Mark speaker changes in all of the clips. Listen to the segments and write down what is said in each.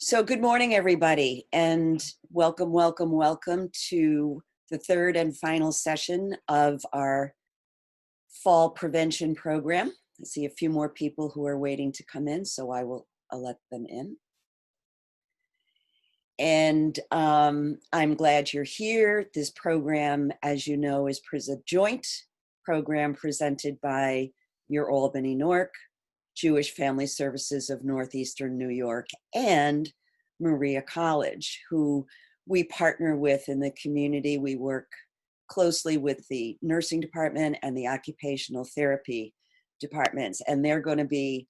Speaker 1: So good morning, everybody, and welcome, welcome, welcome to the third and final session of our fall prevention program. I see a few more people who are waiting to come in, so I'll let them in. And I'm glad you're here. This program, as you know, is a joint program presented by Your Albany NORC, Jewish Family Services of Northeastern New York, and Maria College, who we partner with in the community. We work closely with the nursing department and the occupational therapy departments, and they're going to be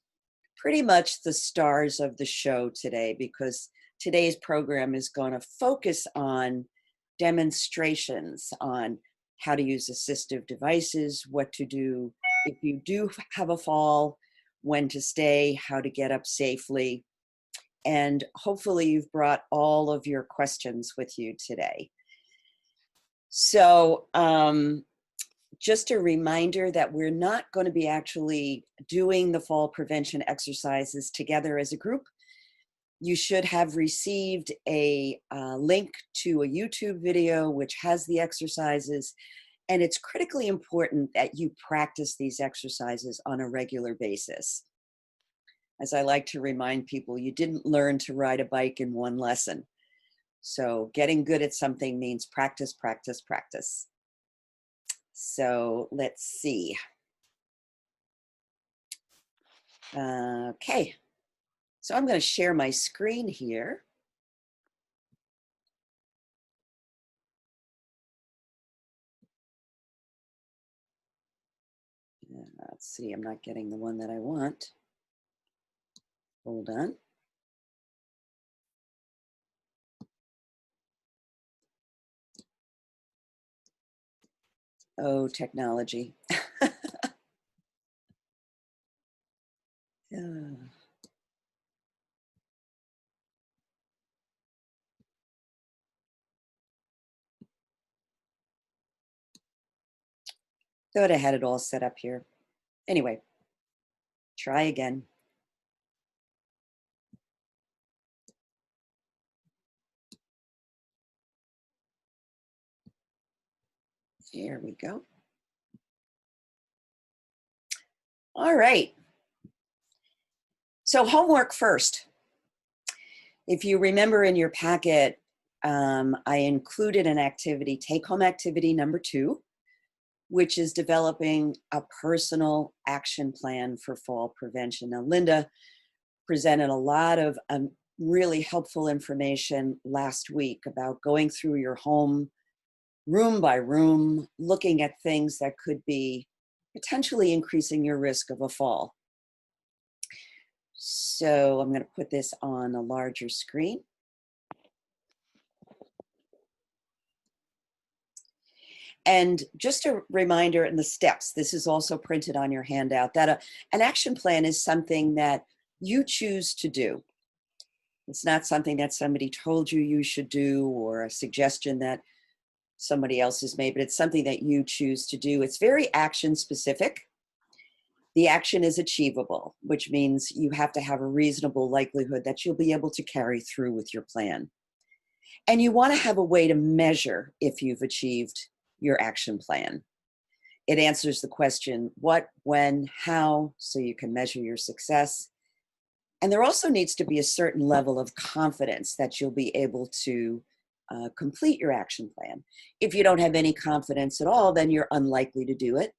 Speaker 1: pretty much the stars of the show today, because today's program is going to focus on demonstrations on how to use assistive devices, what to do if you do have a fall, when to stay, how to get up safely. And hopefully you've brought all of your questions with you today. So just a reminder that we're not going to be actually doing the fall prevention exercises together as a group. You should have received a link to a YouTube video which has the exercises, and it's critically important that you practice these exercises on a regular basis. As I like to remind people, you didn't learn to ride a bike in one lesson. So getting good at something means practice, practice, practice. So let's see. Okay, so I'm going to share my screen here. Let's see, I'm not getting the one that I want. Hold on. Oh, technology. Thought I had it all set up here. Anyway, try again. Here we go. All right. So homework first. If you remember in your packet, I included an activity, take-home activity number 2, which is developing a personal action plan for fall prevention. Now, Linda presented a lot of really helpful information last week about going through your home room by room, looking at things that could be potentially increasing your risk of a fall. So I'm going to put this on a larger screen. And just a reminder in the steps, this is also printed on your handout, that an action plan is something that you choose to do. It's not something that somebody told you you should do or a suggestion that somebody else has made, but it's something that you choose to do. It's very action specific. The action is achievable, which means you have to have a reasonable likelihood that you'll be able to carry through with your plan. And you want to have a way to measure if you've achieved your action plan. It answers the question, what, when, how, so you can measure your success. And there also needs to be a certain level of confidence that you'll be able to complete your action plan. If you don't have any confidence at all, then you're unlikely to do it.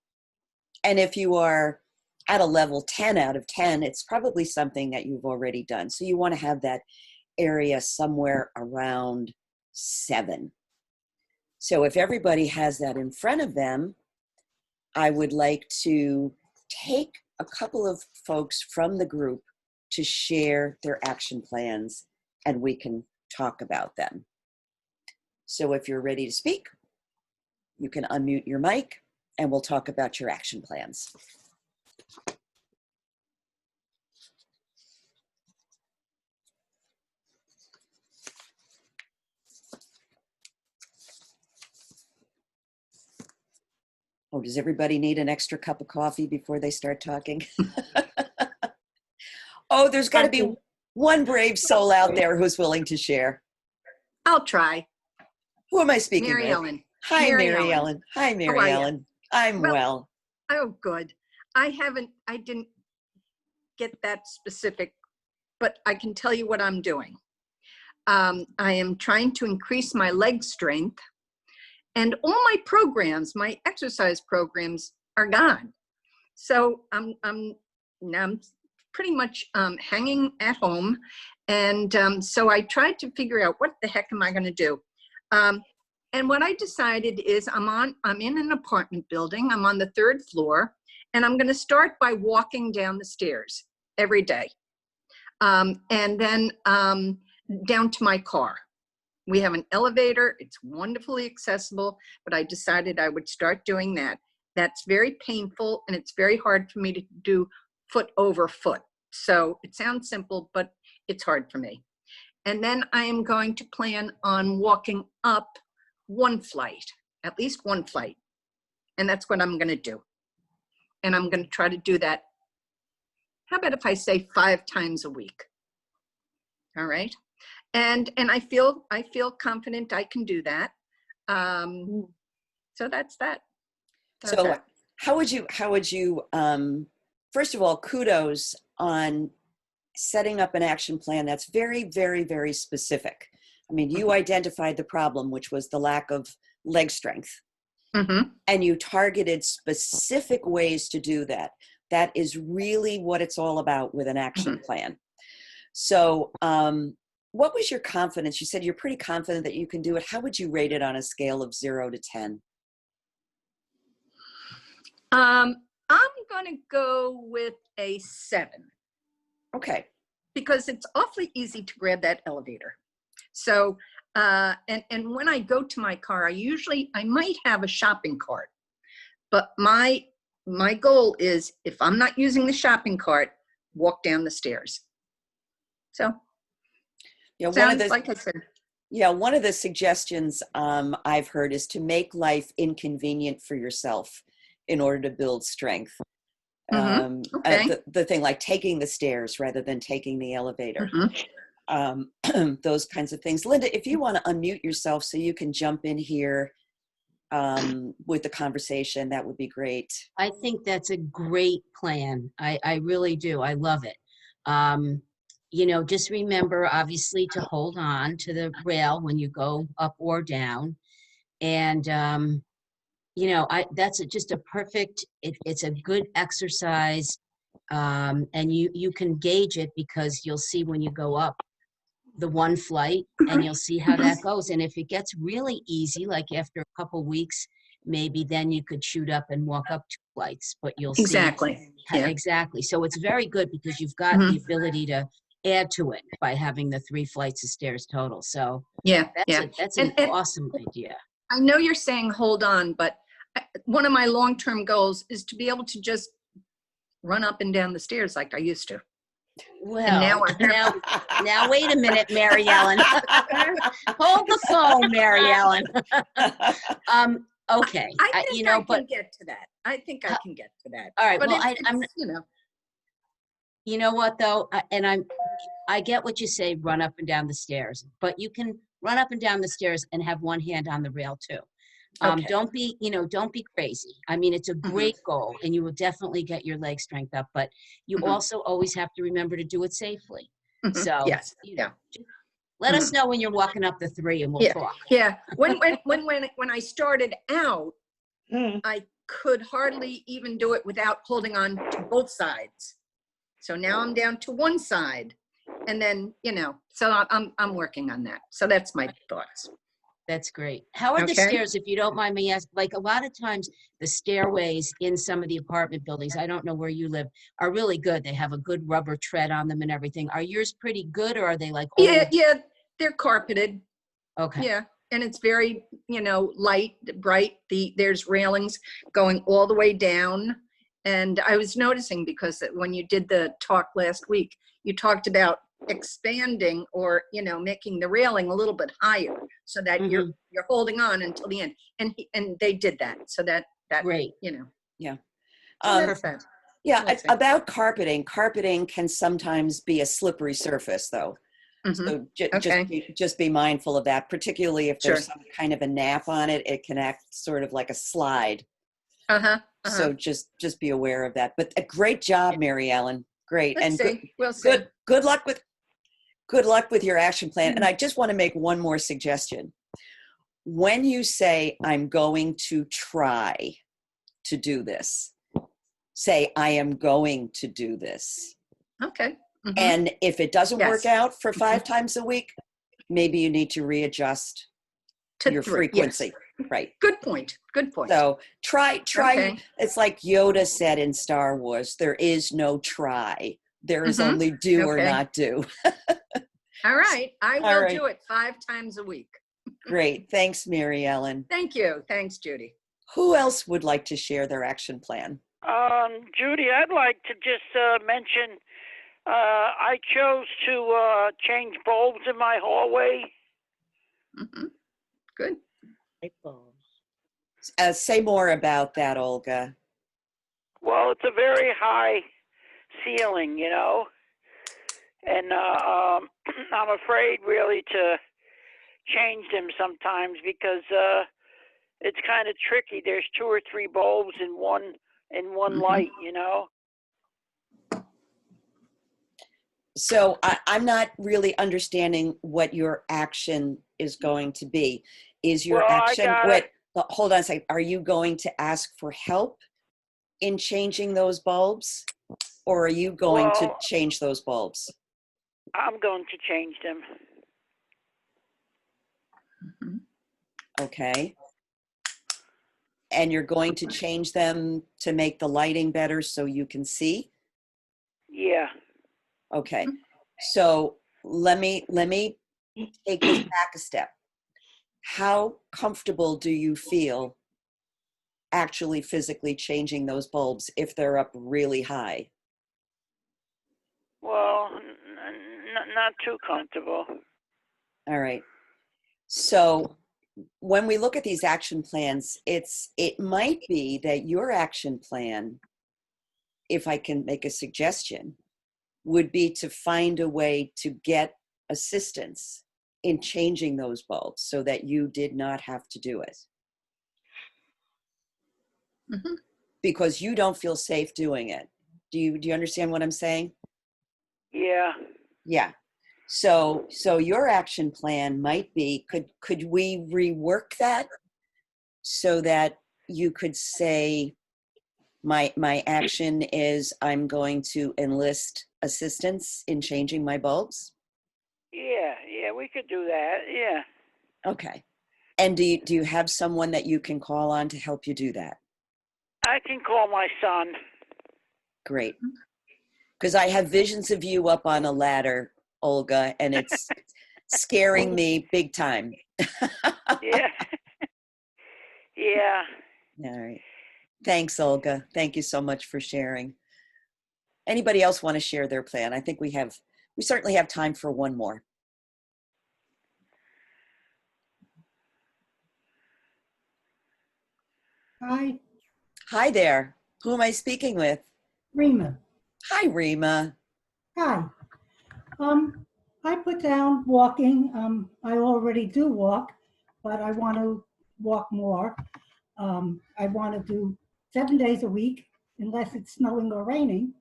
Speaker 1: And if you are at a level 10 out of 10, it's probably something that you've already done. So you want to have that area somewhere around 7. So if everybody has that in front of them, I would like to take a couple of folks from the group to share their action plans, and we can talk about them. So if you're ready to speak, you can unmute your mic and we'll talk about your action plans. Oh, does everybody need an extra cup of coffee before they start talking? Oh, there's got to be One brave soul out there who's willing to share.
Speaker 2: I'll try.
Speaker 1: Who am I speaking
Speaker 2: Mary
Speaker 1: with?
Speaker 2: Ellen.
Speaker 1: Hi, Mary Ellen. Hi,
Speaker 2: How
Speaker 1: Mary
Speaker 2: are you?
Speaker 1: Ellen. I'm well.
Speaker 2: Oh, good. I didn't get that specific, but I can tell you what I'm doing. I am trying to increase my leg strength, and all my programs, my exercise programs, are gone. So I'm pretty much hanging at home, and so I tried to figure out what the heck am I going to do. And what I decided is I'm in an apartment building. I'm on the 3rd floor, and I'm going to start by walking down the stairs every day, and then down to my car. We have an elevator. It's wonderfully accessible, but I decided I would start doing that. That's very painful, and it's very hard for me to do foot over foot. So it sounds simple, but it's hard for me. And then I am going to plan on walking up one flight, at least one flight. And that's what I'm going to do. And I'm going to try to do that. How about if I say 5 times a week? All right. And I feel confident I can do that. So that's that.
Speaker 1: So how would you, first of all, kudos on setting up an action plan that's very, very, very specific. I mean, you identified the problem, which was the lack of leg strength. And you targeted specific ways to do that. That is really what it's all about with an action plan. So what was your confidence? You said you're pretty confident that you can do it. How would you rate it on a scale of 0 to 10?
Speaker 2: I'm going to go with a 7.
Speaker 1: Okay.
Speaker 2: Because it's awfully easy to grab that elevator. So, and when I go to my car, I might have a shopping cart, but my goal is, if I'm not using the shopping cart, walk down the stairs. So, yeah, like I said.
Speaker 1: Yeah, one of the suggestions I've heard is to make life inconvenient for yourself in order to build strength.
Speaker 2: Okay.
Speaker 1: The thing like taking the stairs rather than taking the elevator. Those kinds of things. Linda, if you want to unmute yourself so you can jump in here with the conversation, that would be great.
Speaker 3: I think that's a great plan. I really do. I love it. You know, just remember, obviously, to hold on to the rail when you go up or down. And, you know, that's just a perfect, it's a good exercise. And you can gauge it because you'll see when you go up the one flight and you'll see how that goes. And if it gets really easy, like after a couple weeks, maybe then you could shoot up and walk up 2 flights, but you'll see.
Speaker 2: Yeah.
Speaker 3: Exactly. So it's very good because you've got the ability to add to it by having the 3 flights of stairs total. So that's an awesome idea.
Speaker 2: I know you're saying hold on, but one of my long-term goals is to be able to just run up and down the stairs like I used to.
Speaker 3: Well, now wait a minute, Mary Ellen. Hold the phone, Mary Ellen. Okay.
Speaker 2: I think I can get to that. I think I can get to that.
Speaker 3: All right.
Speaker 2: But
Speaker 3: well, I'm,
Speaker 2: you know.
Speaker 3: You know what though, I get what you say, run up and down the stairs, but you can run up and down the stairs and have one hand on the rail too.
Speaker 2: Okay.
Speaker 3: Don't be crazy. I mean, it's a great goal and you will definitely get your leg strength up, but you also always have to remember to do it safely. So
Speaker 2: yes.
Speaker 3: Let us know when you're walking up the 3 and we'll talk.
Speaker 2: Yeah. When I started out, I could hardly even do it without holding on to both sides. So now I'm down to one side, and then, you know, so I'm working on that. So that's my thoughts.
Speaker 3: That's great. How are the stairs, if you don't mind me asking? Like a lot of times the stairways in some of the apartment buildings, I don't know where you live, are really good. They have a good rubber tread on them and everything. Are yours pretty good, or are they like old?
Speaker 2: Yeah, they're carpeted.
Speaker 3: Okay.
Speaker 2: Yeah, and it's very, you know, light, bright. There's railings going all the way down. And I was noticing, because when you did the talk last week, you talked about expanding, or, you know, making the railing a little bit higher so that you're holding on until the end. And they did that. So that
Speaker 3: great.
Speaker 2: You know.
Speaker 1: Yeah.
Speaker 2: Perfect.
Speaker 1: Yeah,
Speaker 2: We'll see.
Speaker 1: about carpeting. Carpeting can sometimes be a slippery surface, though.
Speaker 2: Mhm.
Speaker 1: So
Speaker 2: Okay.
Speaker 1: just be mindful of that, particularly if
Speaker 2: Sure.
Speaker 1: there's some kind of a nap on it. It can act sort of like a slide.
Speaker 2: Uh-huh. Uh-huh.
Speaker 1: So just be aware of that. But a great job, Mary Ellen. Great.
Speaker 2: Let's
Speaker 1: And
Speaker 2: see. We'll see.
Speaker 1: good luck with your action plan. And
Speaker 2: Mhm.
Speaker 1: I just want to make one more suggestion. When you say I'm going to try to do this, say I am going to do this.
Speaker 2: Okay. Mhm.
Speaker 1: And if it doesn't work
Speaker 2: Yes.
Speaker 1: out for 5 times a week, maybe you need to readjust
Speaker 2: To
Speaker 1: your
Speaker 2: 3. Yes.
Speaker 1: frequency. Right.
Speaker 2: Good point. Good point.
Speaker 1: So try.
Speaker 2: Okay.
Speaker 1: It's like Yoda said in Star Wars, there is no try. There is
Speaker 2: Mhm.
Speaker 1: only do or
Speaker 2: Okay.
Speaker 1: not do.
Speaker 2: All right. I
Speaker 1: All
Speaker 2: will
Speaker 1: right.
Speaker 2: do it 5 times a week.
Speaker 1: Great. Thanks, Mary Ellen.
Speaker 2: Thank you. Thanks, Judy.
Speaker 1: Who else would like to share their action plan?
Speaker 4: Judy, I'd like to just mention I chose to change bulbs in my hallway.
Speaker 2: Mhm. Good.
Speaker 1: Say more about that, Olga.
Speaker 4: Well, it's a very high ceiling, and I'm afraid really to change them sometimes because it's kind of tricky. There's 2 or 3 bulbs in one
Speaker 2: Mhm.
Speaker 4: light.
Speaker 1: So I'm not really understanding what your action is going to be. Is your
Speaker 4: Well, I
Speaker 1: action,
Speaker 4: got
Speaker 1: wait, hold on a second. Are you going to ask for help in changing those bulbs? Or are you going to
Speaker 4: Well,
Speaker 1: change those bulbs?
Speaker 4: I'm going to change them.
Speaker 2: Mhm.
Speaker 1: Okay. And you're going to change them to make the lighting better so you can see?
Speaker 4: Yeah.
Speaker 1: Okay. So let me take this back a step. How comfortable do you feel actually physically changing those bulbs if they're up really high?
Speaker 4: Well, not too comfortable.
Speaker 1: All right. So when we look at these action plans, it might be that your action plan, if I can make a suggestion, would be to find a way to get assistance in changing those bulbs so that you did not have to do it.
Speaker 2: Mhm.
Speaker 1: Because you don't feel safe doing it. Do you understand what I'm saying?
Speaker 4: Yeah.
Speaker 1: Yeah. So your action plan might be, could we rework that so that you could say, my action is I'm going to enlist assistance in changing my bulbs?
Speaker 4: Yeah, we could do that. Yeah.
Speaker 1: Okay. And do you have someone that you can call on to help you do that?
Speaker 4: I can call my son.
Speaker 1: Great. Because I have visions of you up on a ladder, Olga, and it's scaring me big time.
Speaker 4: Yeah. Yeah.
Speaker 1: All right. Thanks, Olga. Thank you so much for sharing. Anybody else want to share their plan? I think we certainly have time for one more.
Speaker 5: Hi,
Speaker 1: Hi there. Who am I speaking with?
Speaker 5: Rima.
Speaker 1: Hi, Rima.
Speaker 5: Hi. I put down walking. I already do walk, but I want to walk more. I want to do 7 days a week, unless it's snowing or raining,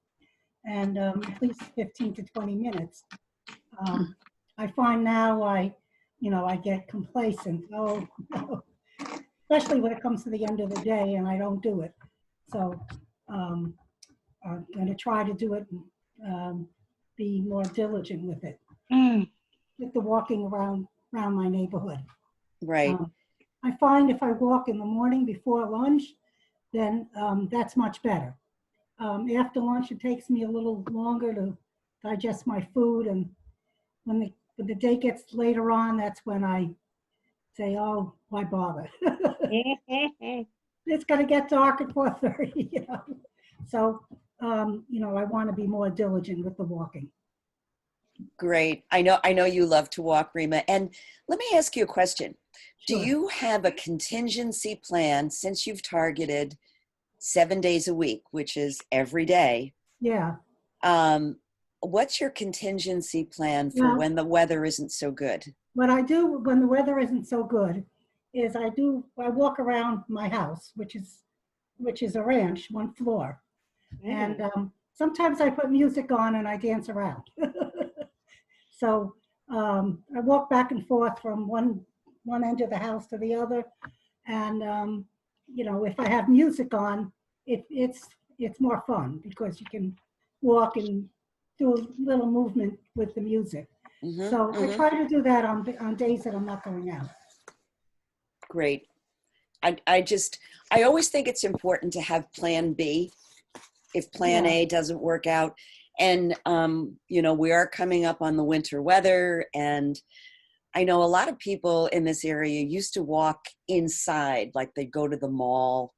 Speaker 5: and at least 15 to 20 minutes. I find now I get complacent. Oh, especially when it comes to the end of the day, and I don't do it. So um, I'm going to try to do it, and be more diligent with it, with the walking around my neighborhood.
Speaker 1: Right.
Speaker 5: I find if I walk in the morning before lunch, then that's much better. After lunch, it takes me a little longer to digest my food, and when the day gets later on, that's when I say, "Oh, why bother?" It's going to get dark at 4:30. So, I want to be more diligent with the walking.
Speaker 1: Great. I know you love to walk, Rima. And let me ask you a question. Do
Speaker 5: Sure.
Speaker 1: you have a contingency plan, since you've targeted 7 days a week, which is every day.
Speaker 5: Yeah.
Speaker 1: What's your contingency plan for
Speaker 5: Well,
Speaker 1: when the weather isn't so good?
Speaker 5: what I do when the weather isn't so good is I walk around my house, which is a ranch, one floor. And sometimes I put music on and I dance around. So I walk back and forth from one end of the house to the other. And if I have music on, it's more fun because you can walk and do a little movement with the music.
Speaker 1: Mhm,
Speaker 5: So I
Speaker 1: mhm.
Speaker 5: try to do that on days that I'm not going out.
Speaker 1: Great. I always think it's important to have plan B if plan
Speaker 5: Yeah.
Speaker 1: A doesn't work out. And, we are coming up on the winter weather, and I know a lot of people in this area used to walk inside, like they go to the mall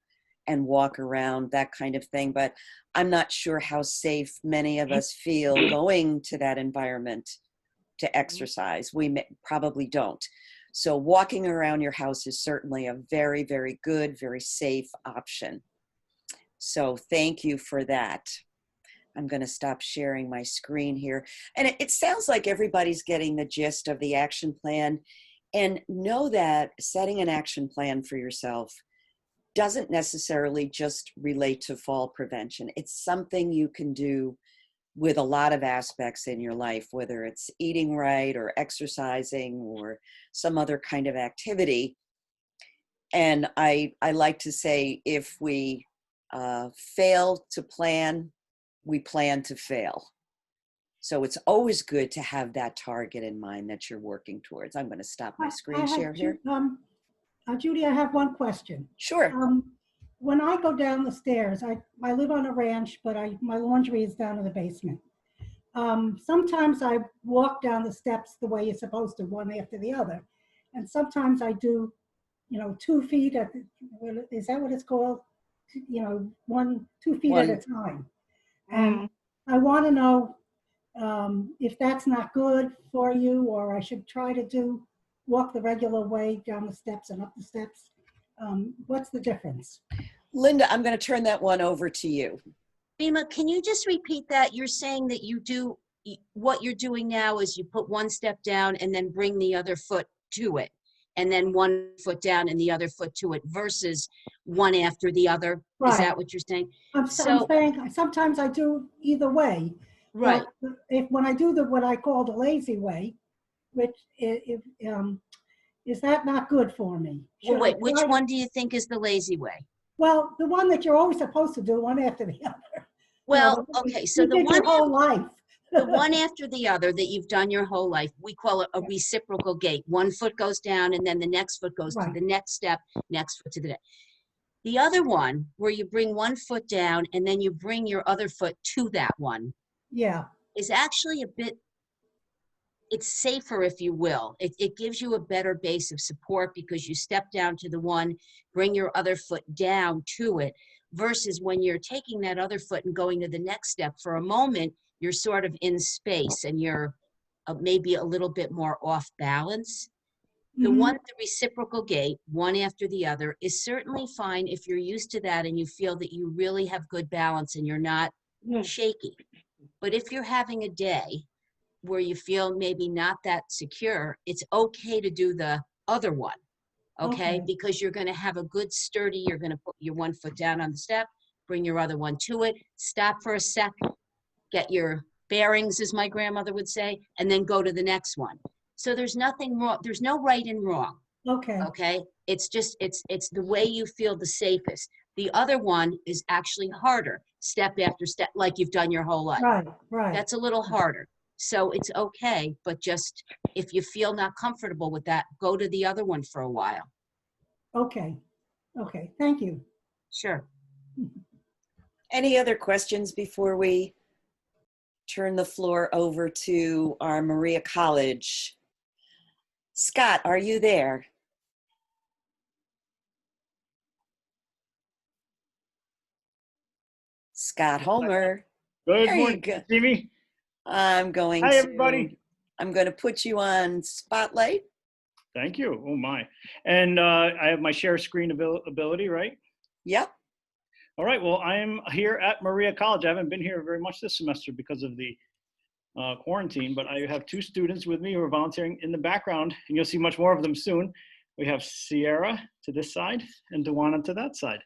Speaker 1: and walk around, that kind of thing. But I'm not sure how safe many of us feel going to that environment to exercise. Probably don't. So walking around your house is certainly a very, very good, very safe option. So thank you for that. I'm going to stop sharing my screen here. And it sounds like everybody's getting the gist of the action plan. And know that setting an action plan for yourself doesn't necessarily just relate to fall prevention. It's something you can do with a lot of aspects in your life, whether it's eating right or exercising or some other kind of activity. And I like to say, if we fail to plan, we plan to fail. So it's always good to have that target in mind that you're working towards. I'm going to stop my screen share here.
Speaker 5: Judy, I have one question.
Speaker 1: Sure.
Speaker 5: When I go down the stairs, I live on a ranch, but my laundry is down in the basement. Sometimes I walk down the steps the way you're supposed to, one after the other. And sometimes I do, 2 feet is that what it's called? 2 feet at a time. And I want to know if that's not good for you, or I should try to walk the regular way down the steps and up the steps. What's the difference?
Speaker 1: Linda, I'm going to turn that one over to you.
Speaker 3: Bima, can you just repeat that? You're saying that what you're doing now is you put one step down and then bring the other foot to it, and then one foot down and the other foot to it, versus one after the other.
Speaker 5: Right.
Speaker 3: Is that what you're saying?
Speaker 5: I'm saying sometimes I do either way.
Speaker 3: Right.
Speaker 5: But when I do what I call the lazy way, which is that not good for me?
Speaker 3: Well, wait, which one do you think is the lazy way?
Speaker 5: Well, the one that you're always supposed to do, one after the other.
Speaker 3: Well, okay, so the one,
Speaker 5: your whole life.
Speaker 3: the one after the other that you've done your whole life, we call it a reciprocal gait. One foot goes down and then the next foot goes to the next step, next foot to the next. The other one, where you bring one foot down and then you bring your other foot to that one, is actually it's safer, if you will. It gives you a better base of support because you step down to the one, bring your other foot down to it, versus when you're taking that other foot and going to the next step. For a moment, you're sort of in space and you're maybe a little bit more off balance. The reciprocal gait, one after the other, is certainly fine if you're used to that and you feel that you really have good balance and you're not shaky. But if you're having a day where you feel maybe not that secure, it's okay to do the other one, okay? Because you're going to have a good sturdy, you're going to put your one foot down on the step, bring your other one to it, stop for a sec, get your bearings, as my grandmother would say, and then go to the next one. So there's nothing wrong, there's no right and wrong. Okay? It's just, it's the way you feel the safest. The other one is actually harder, step after step, like you've done your whole life.
Speaker 5: Right.
Speaker 3: That's a little harder. So it's okay, but just if you feel not comfortable with that, go to the other one for a while.
Speaker 5: Okay. Thank you.
Speaker 3: Sure.
Speaker 1: Any other questions before we turn the floor over to our Maria College? Scott, are you there? Scott Homer.
Speaker 6: Good
Speaker 1: There
Speaker 6: morning.
Speaker 1: you go.
Speaker 6: See me?
Speaker 1: I'm going
Speaker 6: Hi, everybody.
Speaker 1: I'm going to put you on Spotlight.
Speaker 6: Thank you. Oh, my. And I have my share screen ability, right?
Speaker 1: Yep.
Speaker 6: All right, well, I am here at Maria College. I haven't been here very much this semester because of the quarantine, but I have two students with me who are volunteering in the background, and you'll see much more of them soon. We have Sierra to this side and Dewana to that side.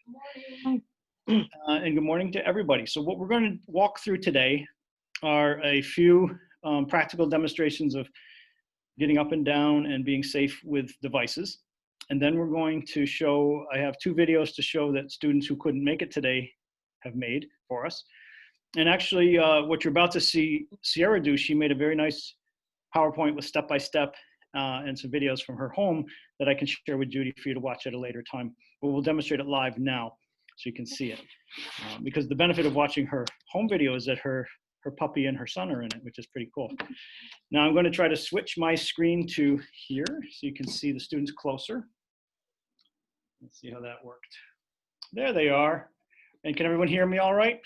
Speaker 6: And good morning to everybody. So what we're going to walk through today are a few practical demonstrations of getting up and down and being safe with devices. And then we're going to show, I have two videos to show that students who couldn't make it today have made for us. And actually, what you're about to see Sierra do, she made a very nice PowerPoint with step-by-step and some videos from her home that I can share with Judy for you to watch at a later time. But we'll demonstrate it live now so you can see it. Because the benefit of watching her home video is that her puppy and her son are in it, which is pretty cool. Now I'm going to try to switch my screen to here so you can see the students closer. Let's see how that worked. There they are. And can everyone hear me all right?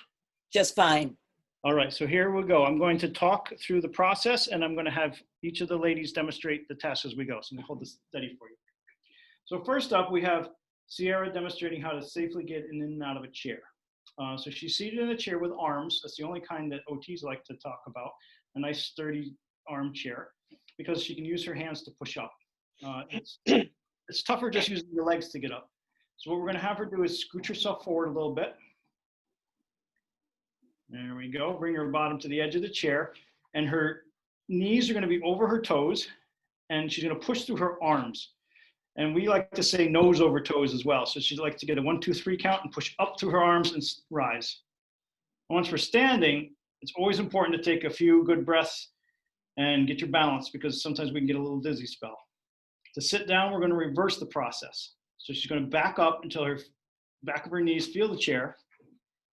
Speaker 1: Just fine.
Speaker 6: All right, so here we go. I'm going to talk through the process and I'm going to have each of the ladies demonstrate the test as we go. So I'm going to hold this steady for you. So first up, we have Sierra demonstrating how to safely get in and out of a chair. So she's seated in a chair with arms. That's the only kind that OTs like to talk about. A nice sturdy armchair because she can use her hands to push up. It's tougher just using your legs to get up. So what we're going to have her do is scoot herself forward a little bit. There we go. Bring her bottom to the edge of the chair. And her knees are going to be over her toes. And she's going to push through her arms. And we like to say nose over toes as well. So she'd like to get a 1, 2, 3 count and push up through her arms and rise. Once we're standing, it's always important to take a few good breaths and get your balance because sometimes we can get a little dizzy spell. To sit down, we're going to reverse the process. So she's going to back up until her back of her knees feel the chair.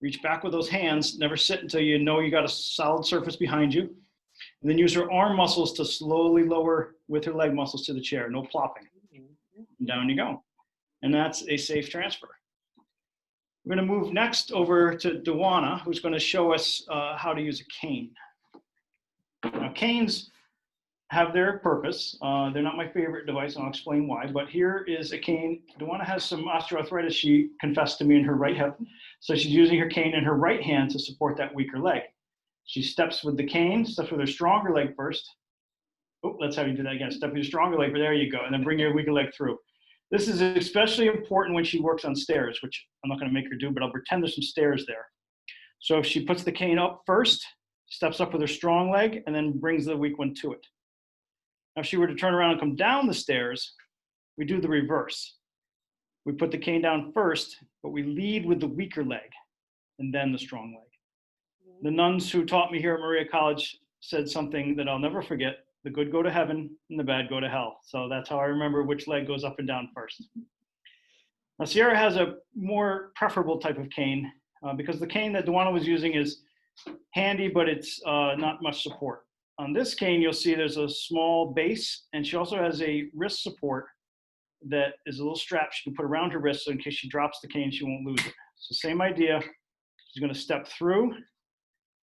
Speaker 6: Reach back with those hands. Never sit until you know you got a solid surface behind you. And then use her arm muscles to slowly lower with her leg muscles to the chair. No plopping. And down you go. And that's a safe transfer. We're going to move next over to Dewana, who's going to show us how to use a cane. Now, canes have their purpose. They're not my favorite device, and I'll explain why. But here is a cane. Dewana has some osteoarthritis, she confessed to me, in her right hip. So she's using her cane in her right hand to support that weaker leg. She steps with the cane, steps with her stronger leg first. Oh, let's have you do that again. Step with your stronger leg, there you go. And then bring your weaker leg through. This is especially important when she works on stairs, which I'm not going to make her do, but I'll pretend there's some stairs there. So if she puts the cane up first, steps up with her strong leg, and then brings the weak one to it. Now, if she were to turn around and come down the stairs, we do the reverse. We put the cane down first, but we lead with the weaker leg and then the strong leg. The nuns who taught me here at Maria College said something that I'll never forget. The good go to heaven and the bad go to hell. So that's how I remember which leg goes up and down first. Now, Sierra has a more preferable type of cane because the cane that Dewana was using is handy, but it's not much support. On this cane, you'll see there's a small base, and she also has a wrist support that is a little strap she can put around her wrist so in case she drops the cane, she won't lose it. So same idea. She's going to step through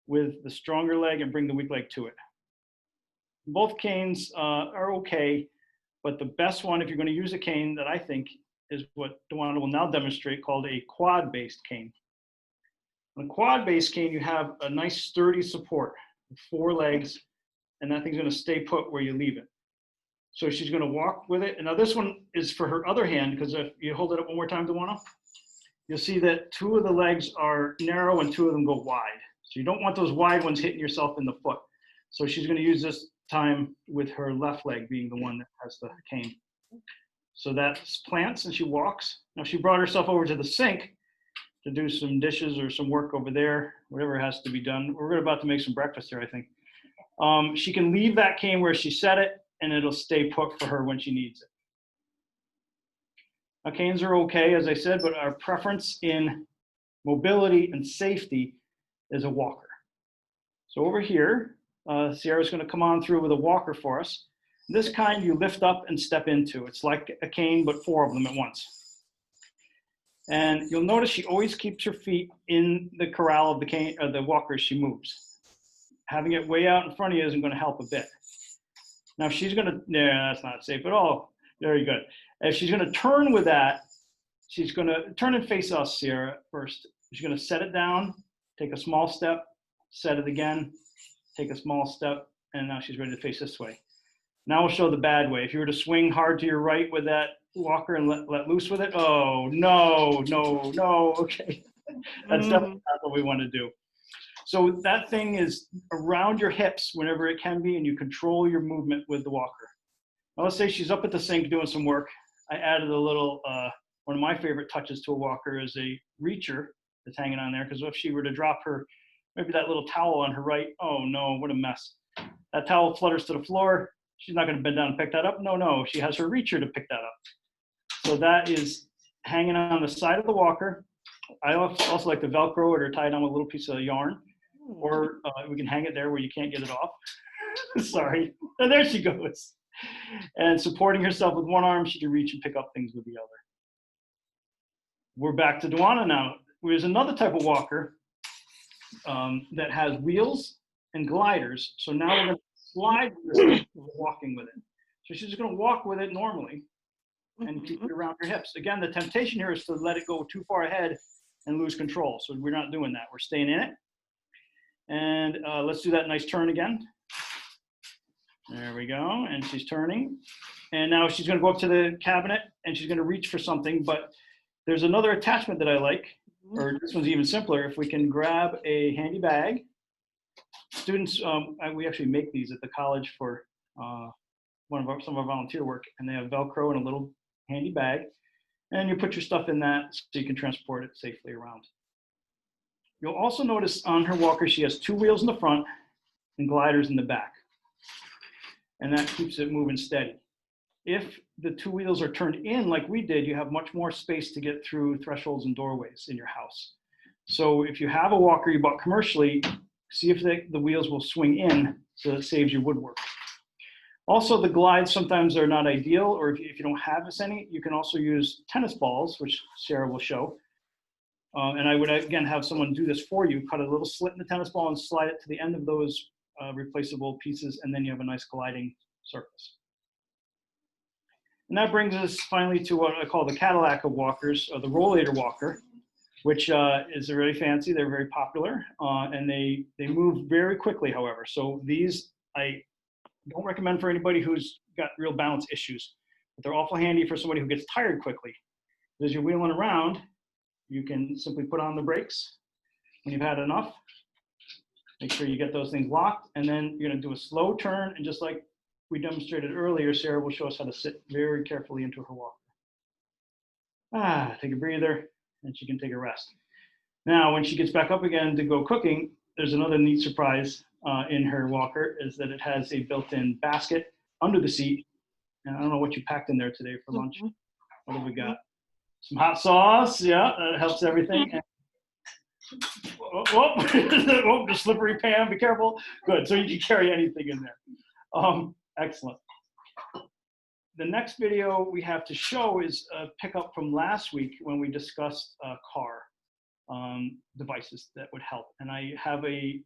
Speaker 6: with the stronger leg and bring the weak leg to it. Both canes are okay, but the best one, if you're going to use a cane that I think is what Dewana will now demonstrate, called a quad-based cane. On a quad-based cane, you have a nice sturdy support with 4 legs, and that thing's going to stay put where you leave it. So she's going to walk with it. And now this one is for her other hand, because if you hold it up one more time, Dewana, you'll see that 2 of the legs are narrow and 2 of them go wide. So you don't want those wide ones hitting yourself in the foot. So she's going to use this time with her left leg being the one that has the cane. So that's plants and she walks. Now she brought herself over to the sink to do some dishes or some work over there, whatever has to be done. We're about to make some breakfast here, I think. She can leave that cane where she set it and it'll stay put for her when she needs it. Now, canes are okay, as I said, but our preference in mobility and safety is a walker. So over here, Sierra's going to come on through with a walker for us. This kind you lift up and step into. It's like a cane, but 4 of them at once. And you'll notice she always keeps her feet in the corral of the cane or the walker as she moves. Having it way out in front of you isn't going to help a bit. Now, if she's going to, yeah, that's not safe at all. Very good. If she's going to turn with that, she's going to turn and face us, Sierra, first. She's going to set it down, take a small step, set it again, take a small step, and now she's ready to face this way. Now we'll show the bad way. If you were to swing hard to your right with that walker and let loose with it, oh, no, no, no, okay. That's definitely not what we want to do. So that thing is around your hips whenever it can be, and you control your movement with the walker. Now let's say she's up at the sink doing some work. I added a little, one of my favorite touches to a walker is a reacher that's hanging on there, because if she were to drop her, maybe that little towel on her right, oh no, what a mess. That towel flutters to the floor. She's not going to bend down and pick that up. No, no, she has her reacher to pick that up. So that is hanging on the side of the walker. I also like to Velcro it or tie it on with a little piece of yarn, or we can hang it there where you can't get it off. Sorry. And there she goes. And supporting herself with one arm, she can reach and pick up things with the other. We're back to Duana now. There's another type of walker that has wheels and gliders. So now we're going to slide with this thing, walking with it. So she's just going to walk with it normally and keep it around her hips. Again, the temptation here is to let it go too far ahead and lose control. So we're not doing that. We're staying in it. And let's do that nice turn again. There we go. And she's turning. And now she's going to go up to the cabinet and she's going to reach for something. But there's another attachment that I like, or this one's even simpler. If we can grab a handy bag. Students, we actually make these at the college for some of our volunteer work, and they have Velcro and a little handy bag. And you put your stuff in that so you can transport it safely around. You'll also notice on her walker, she has 2 wheels in the front and gliders in the back. And that keeps it moving steady. If the 2 wheels are turned in like we did, you have much more space to get through thresholds and doorways in your house. So if you have a walker you bought commercially, see if the wheels will swing in so it saves you woodwork. Also, the glides sometimes are not ideal, or if you don't have any, you can also use tennis balls, which Sarah will show. And I would, again, have someone do this for you, cut a little slit in the tennis ball and slide it to the end of those replaceable pieces, and then you have a nice gliding surface. And that brings us finally to what I call the Cadillac of walkers, or the Rollator walker, which is really fancy. They're very popular, and they move very quickly, however. So these I don't recommend for anybody who's got real balance issues, but they're awful handy for somebody who gets tired quickly. As you're wheeling around, you can simply put on the brakes when you've had enough. Make sure you get those things locked, and then you're going to do a slow turn, and just like we demonstrated earlier, Sarah will show us how to sit very carefully into her walker. Take a breather, and she can take a rest. Now, when she gets back up again to go cooking, there's another neat surprise in her walker, is that it has a built-in basket under the seat. And I don't know what you packed in there today for lunch. What have we got? Some hot sauce. Yeah, that helps everything. And, the slippery pan, be careful. Good, so you can carry anything in there. Excellent. The next video we have to show is a pickup from last week when we discussed car devices that would help. And I have a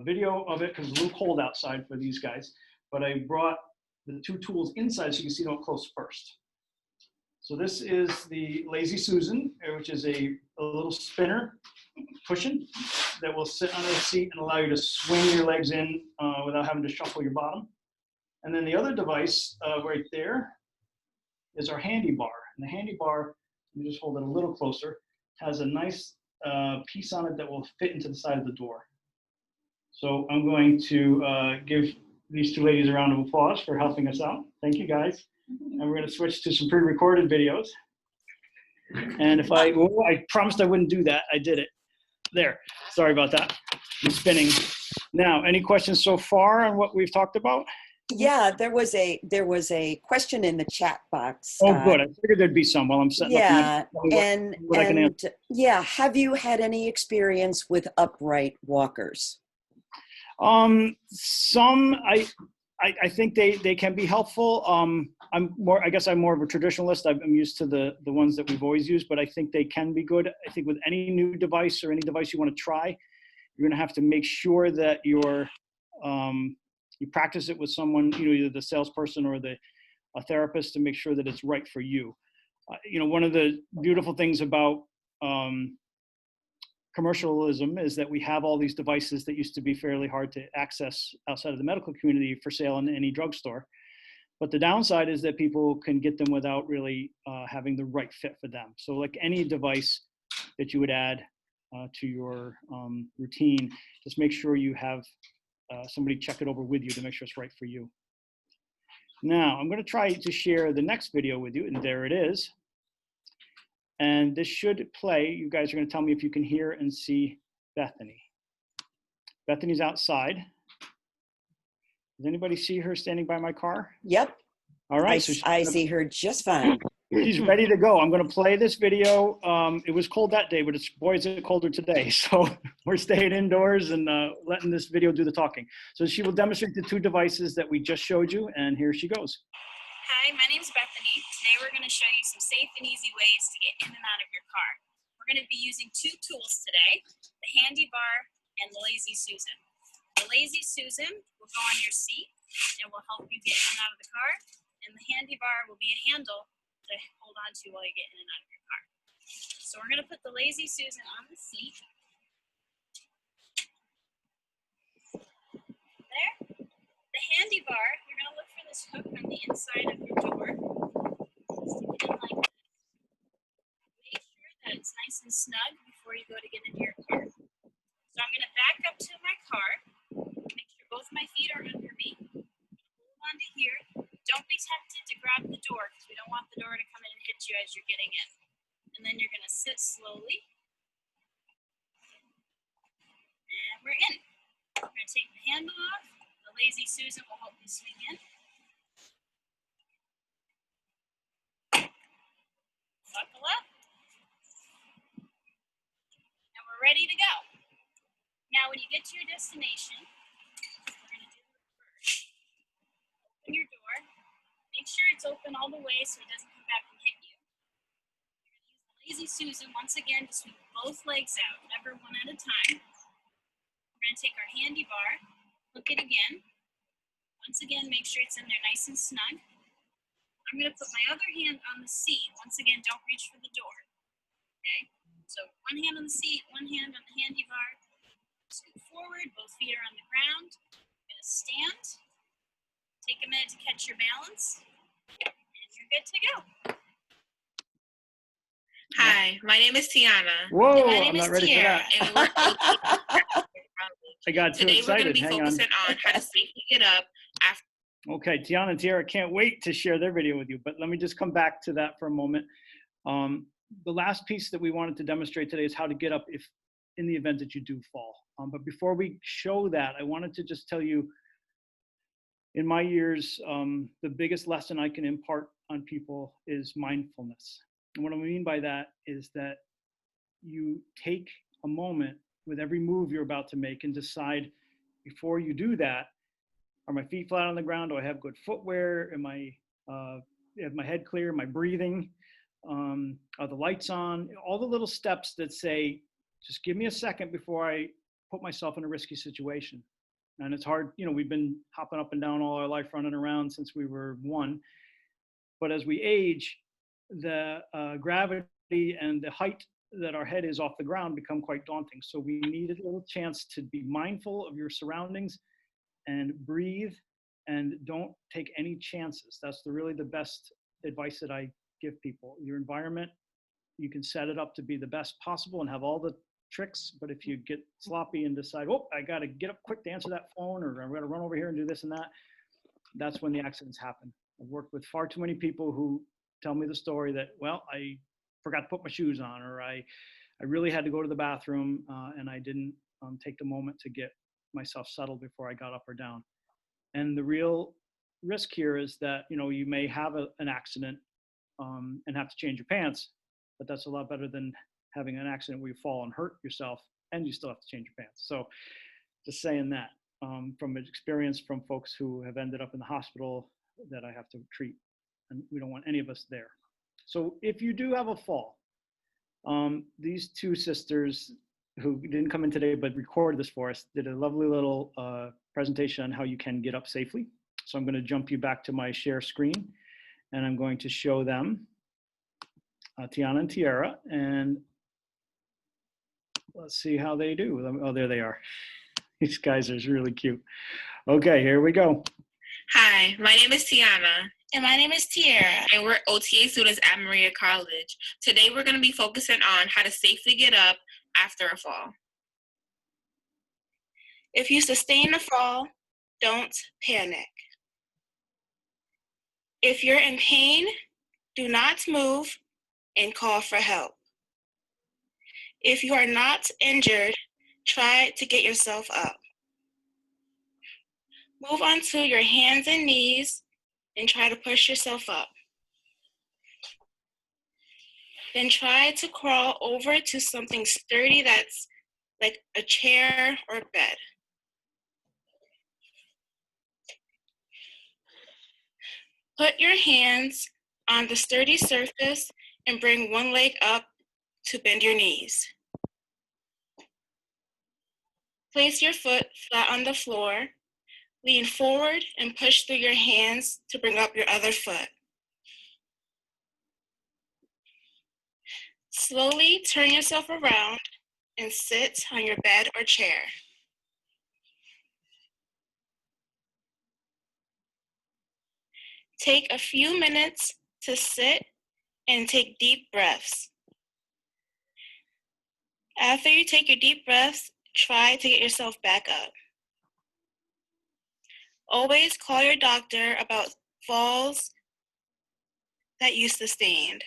Speaker 6: video of it because it's a little cold outside for these guys, but I brought the 2 tools inside so you can see them up close first. So this is the Lazy Susan, which is a little spinner cushion that will sit on the seat and allow you to swing your legs in without having to shuffle your bottom. And then the other device right there is our handy bar. And the handy bar, let me just hold it a little closer, has a nice piece on it that will fit into the side of the door. So I'm going to give these 2 ladies a round of applause for helping us out. Thank you, guys. And we're going to switch to some pre-recorded videos. And if I promised I wouldn't do that, I did it. There. Sorry about that. I'm spinning. Now, any questions so far on what we've talked about?
Speaker 1: Yeah, there was a question in the chat box.
Speaker 6: Oh, good. I figured there'd be some while I'm setting
Speaker 1: Yeah,
Speaker 6: up.
Speaker 1: and yeah, have you had any experience with upright walkers?
Speaker 6: Some I think they can be helpful. I guess I'm more of a traditionalist. I'm used to the ones that we've always used, but I think they can be good. I think with any new device or any device you want to try, you're going to have to make sure that you practice it with someone, either the salesperson or a therapist, to make sure that it's right for you. One of the beautiful things about commercialism is that we have all these devices that used to be fairly hard to access outside of the medical community for sale in any drugstore. But the downside is that people can get them without really having the right fit for them. So like any device that you would add to your routine, just make sure you have somebody check it over with you to make sure it's right for you. Now, I'm going to try to share the next video with you, and there it is. And this should play. You guys are going to tell me if you can hear and see Bethany. Bethany's outside. Does anybody see her standing by my car?
Speaker 1: Yep,
Speaker 6: All right.
Speaker 1: I see her just fine.
Speaker 6: She's ready to go. I'm going to play this video. It was cold that day, but it's, boy, is it colder today. So we're staying indoors and letting this video do the talking. So she will demonstrate the two devices that we just showed you, and here she goes.
Speaker 7: Hi, my name's Bethany. Today we're going to show you some safe and easy ways to get in and out of your car. We're going to be using two tools today, the Handy Bar and the Lazy Susan. The Lazy Susan will go on your seat and will help you get in and out of the car, and the Handy Bar will be a handle to hold on to while you get in and out of your car. So we're going to put the Lazy Susan on the seat. There. The Handy Bar, you're going to look for this hook on the inside of your door. Stick it in like this. Make sure that it's nice and snug before you go to get into your car. So I'm going to back up to my car. Make sure both my feet are under me. Hold on to here. Don't be tempted to grab the door because we don't want the door to come in and hit you as you're getting in. And then you're going to sit slowly. And we're in. We're going to take the handle off. The Lazy Susan will help you swing in. Buckle up. And we're ready to go. Now when you get to your destination, we're going to do the reverse. Open your door. Make sure it's open all the way so it doesn't come back and hit you. You're going to use the Lazy Susan once again to sweep both legs out, never one at a time. We're going to take our Handy Bar, hook it again. Once again, make sure it's in there nice and snug. I'm going to put my other hand on the seat. Once again, don't reach for the door. Okay? So one hand on the seat, one hand on the Handy Bar. Scoot forward, both feet are on the ground. I'm going to stand. Take a minute to catch your balance. And you're good to go.
Speaker 8: Hi, my name is Tiana.
Speaker 6: Whoa,
Speaker 8: My name
Speaker 6: I'm
Speaker 8: is
Speaker 6: not ready for
Speaker 8: Tiara,
Speaker 6: that.
Speaker 8: and we're
Speaker 6: I got too
Speaker 8: Today we're going to
Speaker 6: excited.
Speaker 8: be
Speaker 6: Hang on.
Speaker 8: focusing on how to safely get up after.
Speaker 6: Okay, Tiana and Tiara can't wait to share their video with you, but let me just come back to that for a moment. The last piece that we wanted to demonstrate today is how to get up if in the event that you do fall. But before we show that, I wanted to just tell you, in my years, the biggest lesson I can impart on people is mindfulness. And what I mean by that is that you take a moment with every move you're about to make and decide before you do that, are my feet flat on the ground? Do I have good footwear? Am I, is my head clear? Am I breathing? Are the lights on? All the little steps that say, just give me a second before I put myself in a risky situation. And it's hard, you know, we've been hopping up and down all our life, running around since we were 1. But as we age, the gravity and the height that our head is off the ground become quite daunting. So we need a little chance to be mindful of your surroundings and breathe and don't take any chances. That's really the best advice that I give people. Your environment, you can set it up to be the best possible and have all the tricks, but if you get sloppy and decide, oh, I got to get up quick to answer that phone, or I'm going to run over here and do this and that, that's when the accidents happen. I've worked with far too many people who tell me the story that, well, I forgot to put my shoes on, or I really had to go to the bathroom and I didn't take the moment to get myself settled before I got up or down. And the real risk here is that, you know, you may have an accident and have to change your pants, but that's a lot better than having an accident where you fall and hurt yourself and you still have to change your pants. So just saying that from experience from folks who have ended up in the hospital that I have to treat, and we don't want any of us there. So if you do have a fall, these two sisters who didn't come in today but recorded this for us did a lovely little presentation on how you can get up safely. So I'm going to jump you back to my share screen, and I'm going to show them Tiana and Tiara, and let's see how they do. Oh, there they are. These guys are really cute. Okay, here we go.
Speaker 8: Hi, my name is Tiana,
Speaker 7: And my name is Tiara.
Speaker 8: and we're OTA students at Maria College. Today, we're going to be focusing on how to safely get up after a fall.
Speaker 7: If you sustain a fall, don't panic. If you're in pain, do not move and call for help. If you are not injured, try to get yourself up. Move onto your hands and knees and try to push yourself up. Then try to crawl over to something sturdy that's like a chair or bed. Put your hands on the sturdy surface and bring one leg up to bend your knees. Place your foot flat on the floor. Lean forward and push through your hands to bring up your other foot. Slowly turn yourself around and sit on your bed or chair. Take a few minutes to sit and take deep breaths. After you take your deep breaths, try to get yourself back up. Always call your doctor about falls that you sustained.